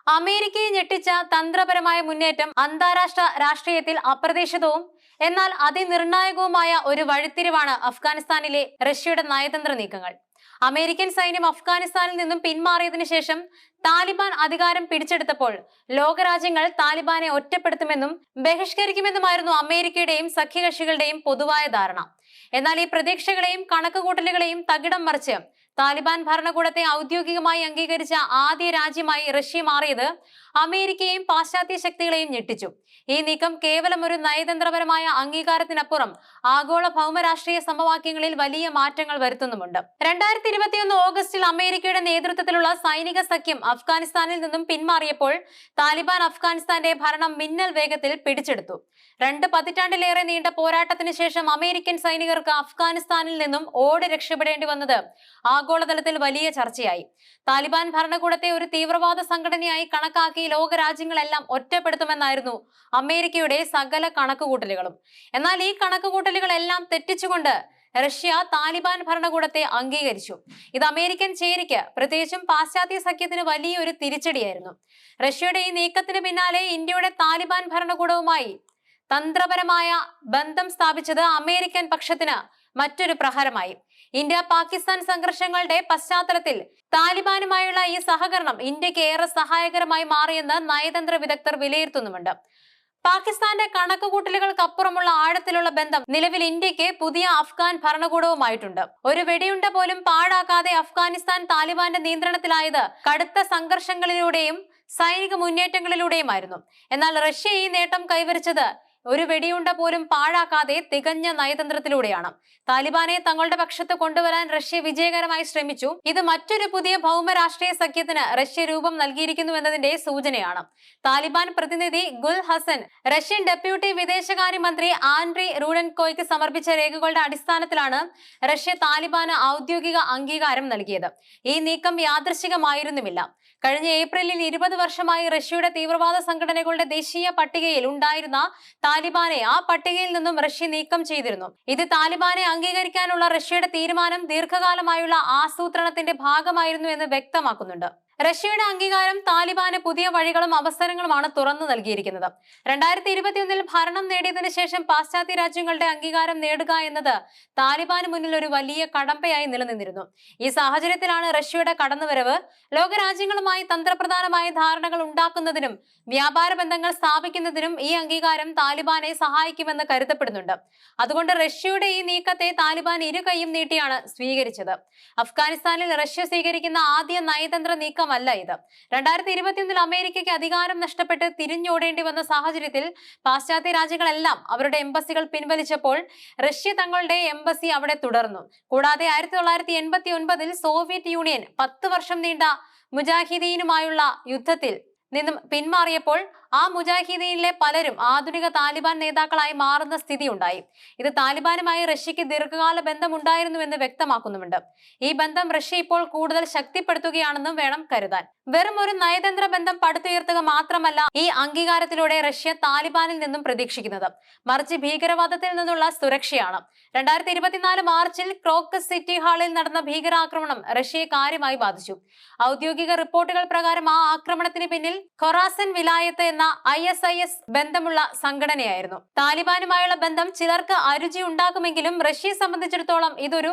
അമേരിക്കയെ ഞെട്ടിച്ച തന്ത്രപരമായ മുന്നേറ്റം അന്താരാഷ്ട്ര രാഷ്ട്രീയത്തിൽ അപ്രതീക്ഷിതവും എന്നാൽ അതിനിർണായകവുമായ ഒരു വഴിത്തിരിവാണ് അഫ്ഗാനിസ്ഥാനിലെ റഷ്യയുടെ നയതന്ത്ര നീക്കങ്ങൾ. അമേരിക്കൻ സൈന്യം അഫ്ഗാനിസ്ഥാനിൽ നിന്നും പിന്മാറിയതിനു ശേഷം താലിബാൻ അധികാരം പിടിച്ചെടുത്തപ്പോൾ ലോകരാജ്യങ്ങൾ താലിബാനെ ഒറ്റപ്പെടുത്തുമെന്നും ബഹിഷ്കരിക്കുമെന്നുമായിരുന്നു അമേരിക്കയുടെയും സഖ്യകക്ഷികളുടെയും പൊതുവായ ധാരണ. എന്നാൽ ഈ പ്രതീക്ഷകളെയും കണക്കുകൂട്ടലുകളെയും തകിടം മറിച്ച് താലിബാൻ ഭരണകൂടത്തെ ഔദ്യോഗികമായി അംഗീകരിച്ച ആദ്യ രാജ്യമായി റഷ്യ മാറിയത് അമേരിക്കയെയും പാശ്ചാത്യ ശക്തികളെയും ഞെട്ടിച്ചു. ഈ നീക്കം കേവലം ഒരു നയതന്ത്രപരമായ അംഗീകാരത്തിനപ്പുറം ആഗോള ഭൗമരാഷ്ട്രീയ സമവാക്യങ്ങളിൽ വലിയ മാറ്റങ്ങൾ വരുത്തുന്നുമുണ്ട്. 2021 ഓഗസ്റ്റിൽ അമേരിക്കയുടെ നേതൃത്വത്തിലുള്ള സൈനിക സഖ്യം അഫ്ഗാനിസ്ഥാനിൽ നിന്നും പിന്മാറിയപ്പോൾ താലിബാൻ അഫ്ഗാനിസ്ഥാന്റെ ഭരണം മിന്നൽ വേഗത്തിൽ പിടിച്ചെടുത്തു. 2 പതിറ്റാണ്ടിലേറെ നീണ്ട പോരാട്ടത്തിന് ശേഷം അമേരിക്കൻ സൈനികർക്ക് അഫ്ഗാനിസ്ഥാനിൽ നിന്നും ഓടി രക്ഷപ്പെടേണ്ടി വന്നത് ആഗോളതലത്തിൽ വലിയ ചർച്ചയായി. താലിബാൻ ഭരണകൂടത്തെ ഒരു തീവ്രവാദ സംഘടനയായി കണക്കാക്കി ലോകരാജ്യങ്ങളെല്ലാം ഒറ്റപ്പെടുത്തുമെന്നായിരുന്നു അമേരിക്കയുടെ സകല കണക്കുകൂട്ടലുകളും. എന്നാൽ ഈ കണക്കുകൂട്ടലുകളെല്ലാം തെറ്റിച്ചുകൊണ്ട് റഷ്യ താലിബാൻ ഭരണകൂടത്തെ അംഗീകരിച്ചു. ഇത് അമേരിക്കൻ ചേരിക്ക്, പ്രത്യേകിച്ചും പാശ്ചാത്യ സഖ്യത്തിന് വലിയൊരു തിരിച്ചടിയായിരുന്നു. റഷ്യയുടെ ഈ നീക്കത്തിന് പിന്നാലെ ഇന്ത്യയുടെ താലിബാൻ ഭരണകൂടവുമായി തന്ത്രപരമായ ബന്ധം സ്ഥാപിച്ചത് അമേരിക്കൻ പക്ഷത്തിന് മറ്റൊരു പ്രഹരമായി. ഇന്ത്യ പാകിസ്ഥാൻ സംഘർഷങ്ങളുടെ പശ്ചാത്തലത്തിൽ താലിബാനുമായുള്ള ഈ സഹകരണം ഇന്ത്യക്ക് ഏറെ സഹായകരമായി മാറിയെന്ന് നയതന്ത്ര വിദഗ്ധർ വിലയിരുത്തുന്നുമുണ്ട്. പാകിസ്ഥാന്റെ കണക്കുകൂട്ടലുകൾക്കപ്പുറമുള്ള ആഴത്തിലുള്ള ബന്ധം നിലവിൽ ഇന്ത്യക്ക് പുതിയ അഫ്ഗാൻ ഭരണകൂടവുമായിട്ടുണ്ട്. ഒരു വെടിയുണ്ട പോലും പാഴാക്കാതെ അഫ്ഗാനിസ്ഥാൻ താലിബാന്റെ നിയന്ത്രണത്തിലായത് കടുത്ത സംഘർഷങ്ങളിലൂടെയും സൈനിക മുന്നേറ്റങ്ങളിലൂടെയുമായിരുന്നു. എന്നാൽ റഷ്യ ഈ നേട്ടം കൈവരിച്ചത് ഒരു വെടിയുണ്ട പോലും പാഴാക്കാതെ തികഞ്ഞ നയതന്ത്രത്തിലൂടെയാണ്. താലിബാനെ തങ്ങളുടെ പക്ഷത്ത് കൊണ്ടുവരാൻ റഷ്യ വിജയകരമായി ശ്രമിച്ചു. ഇത് മറ്റൊരു പുതിയ ഭൗമരാഷ്ട്രീയ സഖ്യത്തിന് റഷ്യ രൂപം നൽകിയിരിക്കുന്നു എന്നതിന്റെ സൂചനയാണ്. താലിബാൻ പ്രതിനിധി ഗുൽ ഹസൻ റഷ്യൻ ഡെപ്യൂട്ടി വിദേശകാര്യമന്ത്രി ആൻഡ്രി റൂഡൻകോയ്ക്ക് സമർപ്പിച്ച രേഖകളുടെ അടിസ്ഥാനത്തിലാണ് റഷ്യ താലിബാന് ഔദ്യോഗിക അംഗീകാരം നൽകിയത്. ഈ നീക്കം യാദൃശ്ചികമായിരുന്നുമില്ല. കഴിഞ്ഞ ഏപ്രിലിൽ 20 വർഷമായി റഷ്യയുടെ തീവ്രവാദ സംഘടനകളുടെ ദേശീയ പട്ടികയിൽ ഉണ്ടായിരുന്ന താലിബാനെ ആ പട്ടികയിൽ നിന്നും റഷ്യ നീക്കം ചെയ്തിരുന്നു. ഇത് താലിബാനെ അംഗീകരിക്കാനുള്ള റഷ്യയുടെ തീരുമാനം ദീർഘകാലമായുള്ള ആസൂത്രണത്തിന്റെ ഭാഗമായിരുന്നു എന്ന് വ്യക്തമാക്കുന്നുണ്ട്. റഷ്യയുടെ അംഗീകാരം താലിബാന് പുതിയ വഴികളും അവസരങ്ങളുമാണ് തുറന്നു നൽകിയിരിക്കുന്നത്. 2021 ഭരണം നേടിയതിനു ശേഷം പാശ്ചാത്യ രാജ്യങ്ങളുടെ അംഗീകാരം നേടുക എന്നത് താലിബാന് മുന്നിൽ ഒരു വലിയ കടമ്പയായി നിലനിന്നിരുന്നു. ഈ സാഹചര്യത്തിലാണ് റഷ്യയുടെ കടന്നുവരവ്. ലോകരാജ്യങ്ങളുമായി തന്ത്രപ്രധാനമായ ധാരണകൾ ഉണ്ടാക്കുന്നതിനും വ്യാപാര ബന്ധങ്ങൾ സ്ഥാപിക്കുന്നതിനും ഈ അംഗീകാരം താലിബാനെ സഹായിക്കുമെന്ന് കരുതപ്പെടുന്നുണ്ട്. അതുകൊണ്ട് റഷ്യയുടെ ഈ നീക്കത്തെ താലിബാൻ ഇരുകൈയും നീട്ടിയാണ് സ്വീകരിച്ചത്. അഫ്ഗാനിസ്ഥാനിൽ റഷ്യ സ്വീകരിക്കുന്ന ആദ്യ നയതന്ത്ര നീക്കം അല്ല ഇത്. 2021 അമേരിക്കയ്ക്ക് അധികാരം നഷ്ടപ്പെട്ട് തിരിഞ്ഞോടേണ്ടി വന്ന സാഹചര്യത്തിൽ പാശ്ചാത്യ രാജ്യങ്ങളെല്ലാം അവരുടെ എംബസികൾ പിൻവലിച്ചപ്പോൾ റഷ്യ തങ്ങളുടെ എംബസി അവിടെ തുടർന്നു. കൂടാതെ 1989 സോവിയറ്റ് യൂണിയൻ 10 വർഷം നീണ്ട മുജാഹിദീനുമായുള്ള യുദ്ധത്തിൽ നിന്നും പിന്മാറിയപ്പോൾ ആ മുജാഹിദീനിലെ പലരും ആധുനിക താലിബാൻ നേതാക്കളായി മാറുന്ന സ്ഥിതി ഉണ്ടായി. ഇത് താലിബാനുമായി റഷ്യക്ക് ദീർഘകാല ബന്ധമുണ്ടായിരുന്നുവെന്ന് വ്യക്തമാക്കുന്നുമുണ്ട്. ഈ ബന്ധം റഷ്യ ഇപ്പോൾ കൂടുതൽ ശക്തിപ്പെടുത്തുകയാണെന്നും വേണം കരുതാൻ. വെറും ഒരു നയതന്ത്ര ബന്ധം പടുത്തുയർത്തുക മാത്രമല്ല ഈ അംഗീകാരത്തിലൂടെ റഷ്യ താലിബാനിൽ നിന്നും പ്രതീക്ഷിക്കുന്നത്, മറിച്ച് ഭീകരവാദത്തിൽ നിന്നുള്ള സുരക്ഷയാണ്. 2024 മാർച്ചിൽ ക്രോക്കസ് സിറ്റി ഹാളിൽ നടന്ന ഭീകരാക്രമണം റഷ്യയെ കാര്യമായി ബാധിച്ചു. ഔദ്യോഗിക റിപ്പോർട്ടുകൾ പ്രകാരം ആ ആക്രമണത്തിന് പിന്നിൽ ഖൊറാസൻ വിലായത്ത് എന്ന ISIS ബന്ധമുള്ള സംഘടനയായിരുന്നു. താലിബാനുമായുള്ള ബന്ധം ചിലർക്ക് അരുചി ഉണ്ടാക്കുമെങ്കിലും റഷ്യയെ സംബന്ധിച്ചിടത്തോളം ഇതൊരു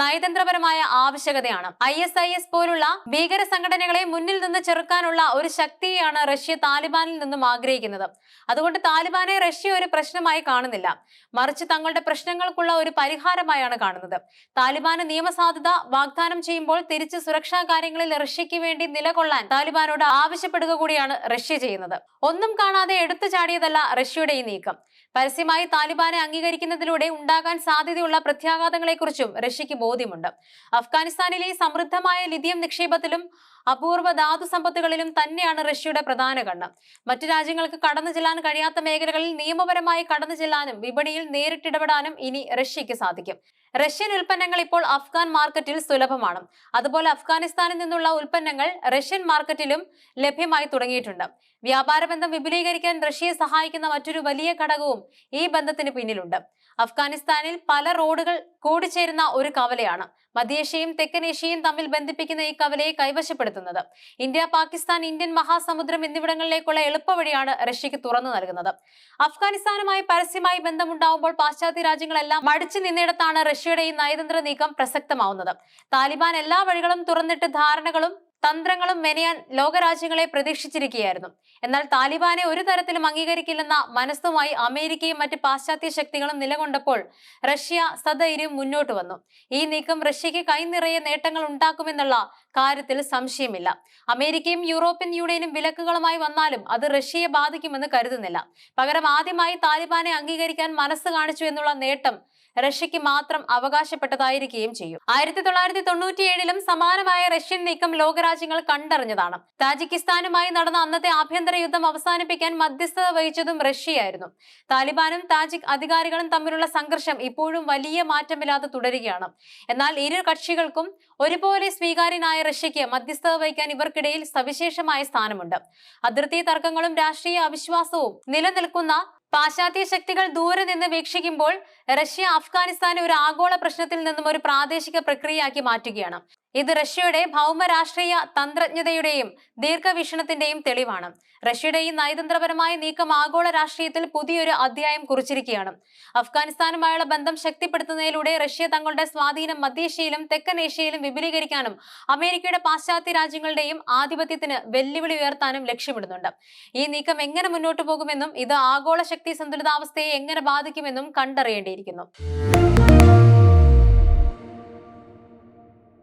നയതന്ത്രപരമായ ആവശ്യകതയാണ്. ISIS പോലുള്ള ഭീകര സംഘടനകളെ മുന്നിൽ നിന്ന് ചെറുക്കാനുള്ള ഒരു ശക്തിയാണ് റഷ്യ താലിബാനിൽ നിന്നും ആഗ്രഹിക്കുന്നത്. അതുകൊണ്ട് താലിബാനെ റഷ്യ ഒരു പ്രശ്നമായി കാണുന്നില്ല, മറിച്ച് തങ്ങളുടെ പ്രശ്നങ്ങൾക്കുള്ള ഒരു പരിഹാരമായാണ് കാണുന്നത്. താലിബാന് നിയമസാധുത വാഗ്ദാനം ചെയ്യുമ്പോൾ തിരിച്ച് സുരക്ഷാ കാര്യങ്ങളിൽ റഷ്യക്ക് വേണ്ടി നിലകൊള്ളാൻ താലിബാനോട് ആവശ്യപ്പെടുക കൂടിയാണ് റഷ്യ ചെയ്യുന്നത്. ഒന്നും കാണാതെ എടുത്തു ചാടിയതല്ല റഷ്യയുടെ ഈ നീക്കം. പരസ്യമായി താലിബാനെ അംഗീകരിക്കുന്നതിലൂടെ ഉണ്ടാകാൻ സാധ്യതയുള്ള പ്രത്യാഘാതങ്ങളെക്കുറിച്ചും റഷ്യക്ക് ബോധ്യമുണ്ട്. അഫ്ഗാനിസ്ഥാനിലെ സമൃദ്ധമായ ലിഥിയം നിക്ഷേപത്തിലും അപൂർവ ധാതു സമ്പത്തുകളിലും തന്നെയാണ് റഷ്യയുടെ പ്രധാന കണ്ണ്. മറ്റു രാജ്യങ്ങൾക്ക് കടന്നു ചെല്ലാൻ കഴിയാത്ത മേഖലകളിൽ നിയമപരമായി കടന്നു ചെല്ലാനും വിപണിയിൽ നേരിട്ടിടപെടാനും ഇനി റഷ്യക്ക് സാധിക്കും. റഷ്യൻ ഉൽപ്പന്നങ്ങൾ ഇപ്പോൾ അഫ്ഗാൻ മാർക്കറ്റിൽ സുലഭമാണ്. അതുപോലെ അഫ്ഗാനിസ്ഥാനിൽ നിന്നുള്ള ഉൽപ്പന്നങ്ങൾ റഷ്യൻ മാർക്കറ്റിലും ലഭ്യമായി തുടങ്ങിയിട്ടുണ്ട്. വ്യാപാര ബന്ധം വിപുലീകരിക്കാൻ റഷ്യയെ സഹായിക്കുന്ന മറ്റൊരു വലിയ ഘടകവും ഈ ബന്ധത്തിന് പിന്നിലുണ്ട്. അഫ്ഗാനിസ്ഥാനിൽ പല റോഡുകൾ കൂടിച്ചേരുന്ന ഒരു കവലയാണ് മധ്യേഷ്യയും തെക്കൻ ഏഷ്യയും തമ്മിൽ ബന്ധിപ്പിക്കുന്ന ഈ കവലയെ കൈവശപ്പെടുത്തുന്നത്. ഇന്ത്യ, പാകിസ്ഥാൻ, ഇന്ത്യൻ മഹാസമുദ്രം എന്നിവിടങ്ങളിലേക്കുള്ള എളുപ്പവഴിയാണ് റഷ്യക്ക് തുറന്നു നൽകുന്നത്. അഫ്ഗാനിസ്ഥാനുമായി പരസ്യമായി ബന്ധമുണ്ടാവുമ്പോൾ പാശ്ചാത്യ രാജ്യങ്ങളെല്ലാം മടിച്ചു നിന്നിടത്താണ് റഷ്യയുടെ ഈ നയതന്ത്ര നീക്കം പ്രസക്തമാവുന്നത്. താലിബാൻ എല്ലാ വഴികളും തുറന്നിട്ട് ധാരണകളും തന്ത്രങ്ങളും മെനയാൻ ലോകരാജ്യങ്ങളെ പ്രതീക്ഷിച്ചിരിക്കുകയായിരുന്നു. എന്നാൽ താലിബാനെ ഒരു തരത്തിലും അംഗീകരിക്കില്ലെന്ന മനസ്സുമായി അമേരിക്കയും മറ്റ് പാശ്ചാത്യ ശക്തികളും നിലകൊണ്ടപ്പോൾ റഷ്യ സധൈര്യം മുന്നോട്ട് വന്നു. ഈ നീക്കം റഷ്യക്ക് കൈനിറയെ നേട്ടങ്ങൾ ഉണ്ടാക്കുമെന്നുള്ള കാര്യത്തിൽ സംശയമില്ല. അമേരിക്കയും യൂറോപ്യൻ യൂണിയനും വിലക്കുകളുമായി വന്നാലും അത് റഷ്യയെ ബാധിക്കുമെന്ന് കരുതുന്നില്ല. പകരം ആദ്യമായി താലിബാനെ അംഗീകരിക്കാൻ മനസ്സ് കാണിച്ചു എന്നുള്ള നേട്ടം റഷ്യക്ക് മാത്രം അവകാശപ്പെട്ടതായിരിക്കുകയും ചെയ്യും. 1997 സമാനമായ റഷ്യൻ നീക്കം ലോകരാജ്യങ്ങൾ കണ്ടറിഞ്ഞതാണ്. താജിക്കിസ്ഥാനുമായി നടന്ന അന്നത്തെ ആഭ്യന്തര യുദ്ധം അവസാനിപ്പിക്കാൻ മധ്യസ്ഥത വഹിച്ചതും റഷ്യയായിരുന്നു. താലിബാനും താജിക് അധികാരികളും തമ്മിലുള്ള സംഘർഷം ഇപ്പോഴും വലിയ മാറ്റമില്ലാതെ തുടരുകയാണ്. എന്നാൽ ഇരു കക്ഷികൾക്കും ഒരുപോലെ സ്വീകാര്യനായ റഷ്യക്ക് മധ്യസ്ഥത വഹിക്കാൻ ഇവർക്കിടയിൽ സവിശേഷമായ സ്ഥാനമുണ്ട്. അതിർത്തി തർക്കങ്ങളും രാഷ്ട്രീയ അവിശ്വാസവും നിലനിൽക്കുന്ന പാശ്ചാത്യ ശക്തികൾ ദൂരെ നിന്ന് വീക്ഷിക്കുമ്പോൾ റഷ്യ അഫ്ഗാനിസ്ഥാനെ ഒരു ആഗോള പ്രശ്നത്തിൽ നിന്നും ഒരു പ്രാദേശിക പ്രക്രിയയാക്കി മാറ്റുകയാണ്. ഇത് റഷ്യയുടെ ഭൗമരാഷ്ട്രീയ തന്ത്രജ്ഞതയുടെയും ദീർഘവീക്ഷണത്തിന്റെയും തെളിവാണ്. റഷ്യയുടെ ഈ നയതന്ത്രപരമായ നീക്കം ആഗോള രാഷ്ട്രീയത്തിൽ പുതിയൊരു അധ്യായം കുറിച്ചിരിക്കുകയാണ്. അഫ്ഗാനിസ്ഥാനുമായുള്ള ബന്ധം ശക്തിപ്പെടുത്തുന്നതിലൂടെ റഷ്യ തങ്ങളുടെ സ്വാധീനം മധ്യേഷ്യയിലും തെക്കൻ ഏഷ്യയിലും വിപുലീകരിക്കാനും അമേരിക്കയുടെ പാശ്ചാത്യ രാജ്യങ്ങളുടെയും ആധിപത്യത്തിന് വെല്ലുവിളി ഉയർത്താനും ലക്ഷ്യമിടുന്നുണ്ട്. ഈ നീക്കം എങ്ങനെ മുന്നോട്ട് പോകുമെന്നും ഇത് ആഗോള ശക്തി സന്തുലിതാവസ്ഥയെ എങ്ങനെ ബാധിക്കുമെന്നും കണ്ടറിയേണ്ടിയിരിക്കുന്നു.